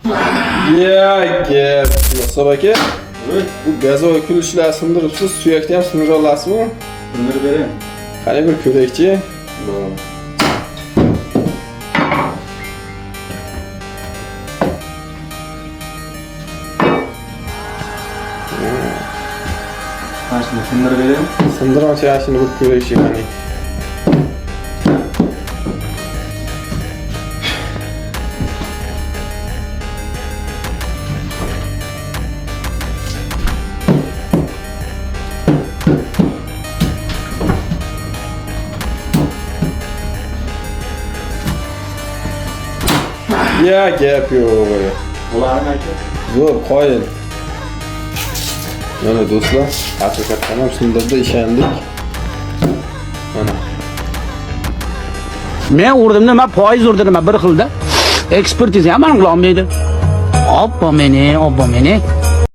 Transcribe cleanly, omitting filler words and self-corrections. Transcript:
Ya gap. Mustafa aka. Bu gazovoy kulishlar sindiribsiz, suyakni ham sindira olasizmi? Sindirib bering. Qani bir ko'rakchi. Mana sindirib bering. Sindirmoqchi shuni bir ko'rakchi qani. Ya gap yo'q. Bularni aka. Zo'r qoyil. Mana do'stlar, haqiqatan ham sindirdi, ishondik. Mana. Men urdim nima foiz urdim nima bir xilda. Ekspertiza ham aniqlanmaydi. Obbo meni.